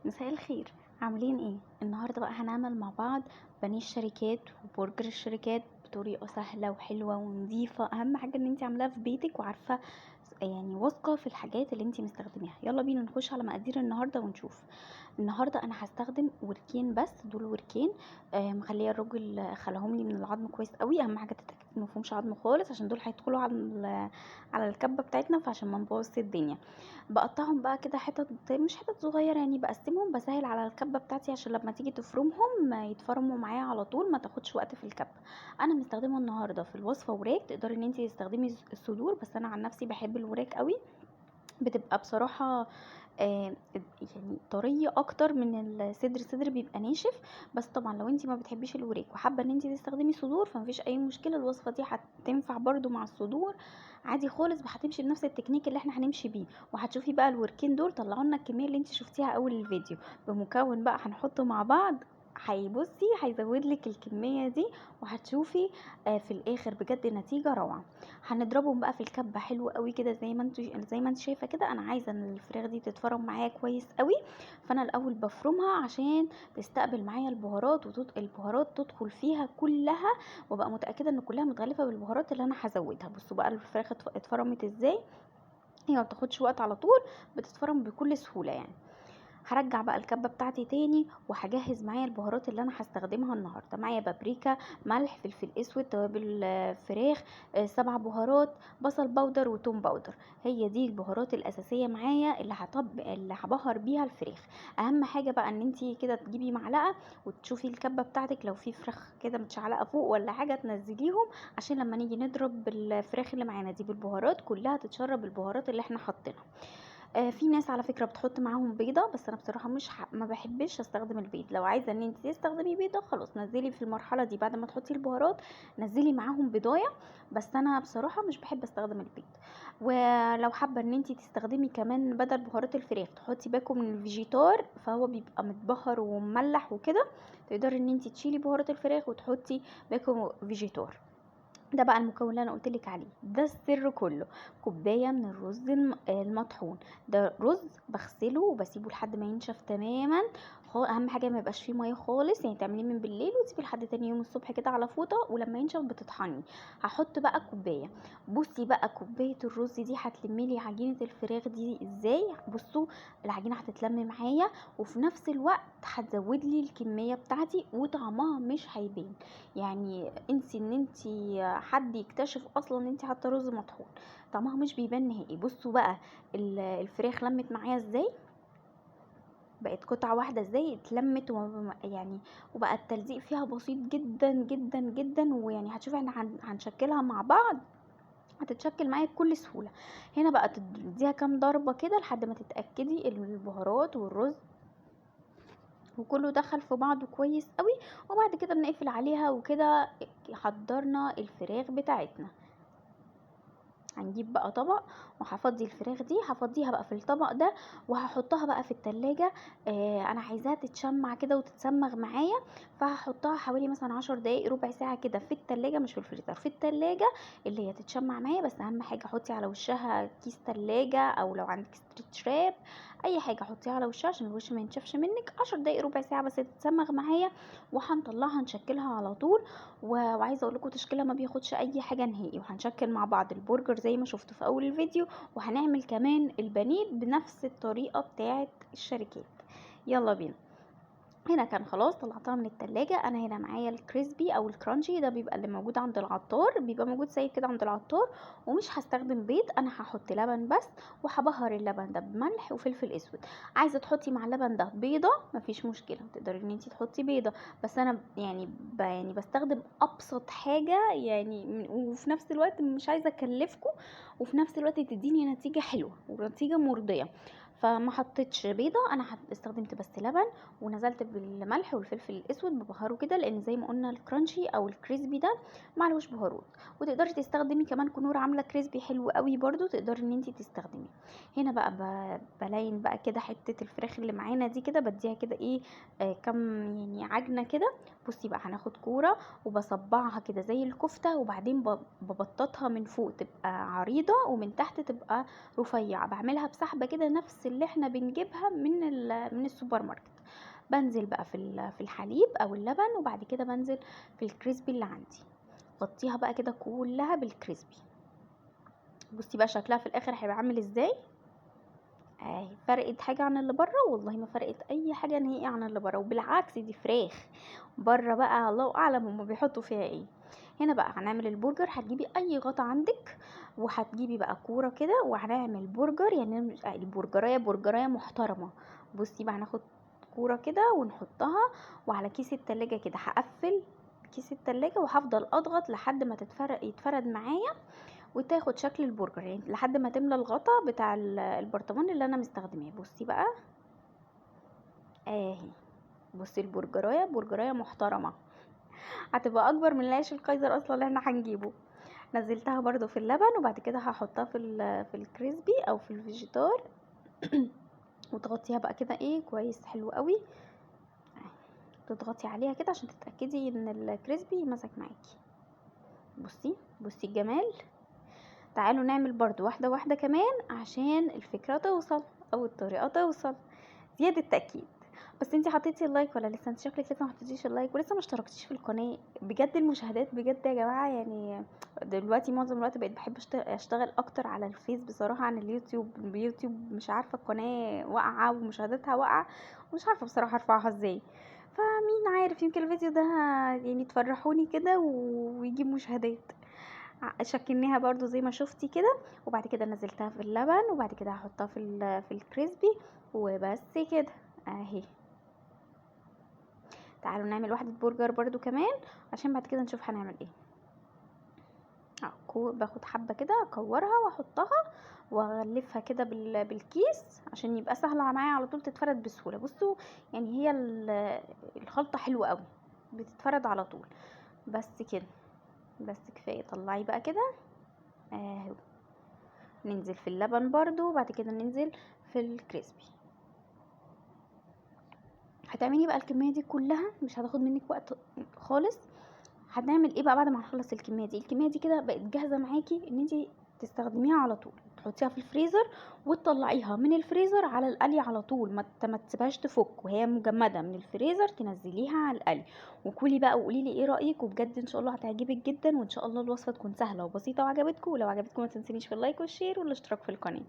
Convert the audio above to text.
مساء الخير. عاملين ايه؟ النهارده بقى هنعمل مع بعض بانيه الشركات وبرجر الشركات بطريقه سهله وحلوه ونظيفه. اهم حاجه ان انت عاملاها في بيتك وعارفه، يعني واثقه في الحاجات اللي انت مستخدماها. يلا بينا نخش على مقادير النهارده ونشوف. النهارده انا هستخدم وركين، بس دول وركين مخليه الراجل خلاهم لي من العظم كويس قوي. اهم حاجه تتاكد ان مفيهمش عظم خالص، عشان دول هيدخلوا على الكبه بتاعتنا، فعشان ما نبوظش الدنيا. بقطعهم بقى كده حتت، مش حتت صغيره يعني، بقسمهم بسهل على الكبه بتاعتي عشان لما تيجي تفرمهم يتفرموا معايا على طول، ما تاخدش وقت في الكبه. انا مستخدمه النهارده في الوصفه وراك، تقدري ان انت تستخدمي الصدور، بس انا عن نفسي بحب الوراك قوي. بتبقى بصراحه يعني طريه اكتر من الصدر بيبقى ناشف. بس طبعا لو انت ما بتحبيش الوراك وحابه ان انت تستخدمي صدور فمفيش اي مشكله، الوصفه دي هتنفع برضو مع الصدور عادي خالص. هتمشي بنفس التكنيك اللي احنا هنمشي بيه، وهتشوفي بقى الوركين دول طلعوا لنا الكميه اللي انت شفتيها اول الفيديو. بمكون بقى هنحطه مع بعض، هيبصي هيزود لك الكميه دي، وهتشوفي في الاخر بجد نتيجه روعه. هنضربهم بقى في الكبه حلو قوي كده، زي ما انت شايفه كده. انا عايزه ان الفراخ دي تتفرم معايا كويس قوي، فانا الاول بفرمها عشان تستقبل معايا البهارات، البهارات تدخل فيها كلها، وابقى متاكده ان كلها متغلفه بالبهارات اللي انا هزودها. بصوا بقى الفراخ اتفرمت ازاي، هي ما بتاخدش وقت، على طول بتتفرم بكل سهوله يعني. هرجع بقى الكبه بتاعتي تاني، وهجهز معايا البهارات اللي انا هستخدمها النهارده. معايا بابريكا، ملح، فلفل اسود، توابل فراخ، 7 بهارات، بصل باودر وتوم باودر. هي دي البهارات الاساسيه معايا اللي هبهر بيها الفراخ. اهم حاجه بقى ان انتي كده تجيبي معلقه وتشوفي الكبه بتاعتك، لو في فراخ كده متشعلقه فوق ولا حاجه تنزليهم، عشان لما نيجي نضرب الفراخ اللي معانا دي بالبهارات كلها تتشرب البهارات اللي احنا حاطينها. في ناس على فكرة بتحط معاهم بيضة، بس انا بصراحة مش ما بحبش استخدم البيض. لو عايزة ان انت تستخدمي بيضة خلاص نزلي في المرحلة دي بعد ما تحطي البهارات، نزلي معاهم بيضاية. بس انا بصراحة مش بحب استخدم البيض. ولو حابة ان انت تستخدمي كمان بدل بهارات الفراخ تحطي باكو من الفيجيتار، فهو بيبقى متبهر ومملح وكده، تقدري ان انت تشيلي بهارات الفراخ وتحطي باكو فيجيتار. ده بقى المكون اللي انا قلتلك عليه، ده السر كله. كوبايه من الرز المطحون. ده رز بغسله وبسيبه لحد ما ينشف تماما. اهم حاجه ما يبقاش فيه ميه خالص، يعني تعمليه من بالليل وتسيبيه لحد تاني يوم الصبح كده على فوطه، ولما ينشف بتطحني. هحط بقى كوبايه. بصي بقى كوبايه الرز دي هتلمي لي عجينه الفراخ دي ازاي. بصوا العجينه هتتلم معايا، وفي نفس الوقت هتزود لي الكميه بتاعتي وطعمها مش هيبان. يعني انسي ان انتي حد يكتشف اصلا ان انتي حاطه رز مطحون، طعمها مش بيبان نهائي. بصوا بقى الفراخ لمت معايا ازاي، بقت قطعه واحده ازاي، اتلمت يعني وبقى التلزيق فيها بسيط جدا جدا جدا. ويعني هتشوفي احنا هنشكلها مع بعض، هتتشكل معايا بكل سهوله. هنا بقى تديها كام ضربه كده لحد ما تتاكدي البهارات والرز وكله دخل في بعضه كويس قوي. وبعد كده بنقفل عليها وكده حضرنا الفراخ بتاعتنا. هنجيب بقى طبق، وهفضي الفراخ دي هفضيها بقى في الطبق ده، وهحطها بقى في التلاجة. انا عايزاها تتشمع كده وتتسمغ معايا، فهحطها حوالي مثلا 10 دقايق ربع ساعة كده في التلاجة، مش في الفريزر، في التلاجة اللي هي تتشمع معايا. بس اهم حاجة حطي على وشها كيس تلاجة، او لو عندك ستريتش راب اي حاجة حطيها على وشها عشان الوش ما ينشفش منك. 10 دقايق ربع ساعة بس تتسمغ معايا، وهنطلعها نشكلها على طول. وعايزه اقول لكم تشكيله ما بياخدش اي حاجه نهائي. وهنشكل مع بعض البرجر زي ما شفتوا في اول الفيديو، وهنعمل كمان البانيه بنفس الطريقه بتاعه الشركات. يلا بينا. هنا كان خلاص طلعتها من التلاجة. انا هنا معايا الكريسبي او الكرانشي، ده بيبقى اللي موجود عند العطار، بيبقى موجود سايب كده عند العطار. ومش هستخدم بيض، انا هحط لبن بس، وهبهر اللبن ده بملح وفلفل اسود. عايزه تحطي مع اللبن ده بيضه مفيش مشكله، تقدري ان انتي تحطي بيضه. بس انا يعني بستخدم ابسط حاجه يعني، وفي نفس الوقت مش عايزه اكلفكم، وفي نفس الوقت تديني نتيجه حلوه ونتيجه مرضيه. فما حطيتش بيضه، انا استخدمت بس لبن، ونزلت بالملح والفلفل الاسود ببهاره كده، لان زي ما قلنا الكرانشي او الكريسبي ده معلوش بهارات. وتقدري تستخدمي كمان كنور عامله كريسبي حلو قوي برضو، تقدري ان انتي تستخدمي. هنا بقى بلاين بقى كده حته الفراخ اللي معانا دي كده، بديها كده ايه كم يعني عجنه كده. بصي بقى هناخد كوره وبصبعها كده زي الكفته، وبعدين ببططها من فوق تبقى عريضه، ومن تحت تبقى رفيعه. بعملها بسحبه كده نفس اللي احنا بنجيبها من السوبر ماركت. بنزل بقى في الحليب او اللبن، وبعد كده بنزل في الكريسبي اللي عندي، غطيها بقى كده كلها بالكريسبي. بصي بقى شكلها في الاخر هيبقى عامل ازاي. اهي فرقت حاجه عن اللي بره؟ والله ما فرقت اي حاجه نهائي عن اللي بره، وبالعكس دي فراخ. بره بقى الله اعلم هما بيحطوا فيها ايه. هنا بقى هنعمل البرجر. هتجيبي اي غطا عندك، وهتجيبي بقى كوره كده، وهنعمل برجر يعني برجرايه محترمه. بصي بقى هناخد كوره كده ونحطها، وعلى كيس التلاجة كده هقفل كيس التلاجة، وهفضل اضغط لحد ما يتفرد معايا وتاخد شكل البرجر، يعني لحد ما تملى الغطا بتاع البرطمان اللي انا مستخدماه. بصي بقى اهي، بصي برجرايه محترمه، هتبقى اكبر من العيش الكايزر اصلا اللي احنا هنجيبه. نزلتها برضو في اللبن، وبعد كده هحطها في الكريسبي او في الفيجيتار وتغطيها بقى كده ايه كويس حلو قوي. تضغطي عليها كده عشان تتاكدي ان الكريسبي يمسك معاكي. بصي الجمال. تعالوا نعمل برضو واحدة واحدة كمان عشان الفكرة توصل او الطريقة توصل. زيادة تأكيد. بس انتي حطيتي اللايك ولا لسه؟ انت شكلك لسه ما حطيتيش اللايك ولسه ما اشتركتيش في القناة. بجد المشاهدات بجد يا جماعة، يعني دلوقتي معظم الوقت بقيت بحب اشتغل اكتر على الفيس بصراحة عن اليوتيوب مش عارفة القناة واقعة ومشاهداتها واقعة، ومش عارفة بصراحة ارفعها ازاي. فمين عارف يمكن الفيديو ده يعني تفرحوني كده ويجيب مشاهدات. شكلناها برضو زي ما شفتي كده، وبعد كده نزلتها في اللبن، وبعد كده هحطها في الكريسبي، وبس كده اهي. تعالوا نعمل واحدة برجر برضو كمان عشان بعد كده نشوف هنعمل ايه. باخد حبة كده اكورها واحطها واغلفها كده بالكيس عشان يبقى سهلة معايا على طول تتفرد بسهولة. بصوا يعني هي الخلطة حلوة قوي، بتتفرد على طول. بس كده، بس كفاية. طلعي بقى كده اهو. ننزل في اللبن برضو، وبعد كده ننزل في الكريسبي. هتعملي بقى الكميه دي كلها، مش هتاخد منك وقت خالص. هنعمل ايه بقى بعد ما نخلص الكميه دي كده بقت جاهزه معاكي ان انت تستخدميها على طول. تحطيها في الفريزر وتطلعيها من الفريزر على القلي على طول، ما تسيبهاش تفك وهي مجمده من الفريزر، تنزليها على القلي وكلي بقى وقولي لي ايه رايك. وبجد ان شاء الله هتعجبك جدا، وان شاء الله الوصفه تكون سهله وبسيطه وعجبتكم. ولو عجبتكم ما تنسونيش في اللايك والشير والاشتراك في القناه.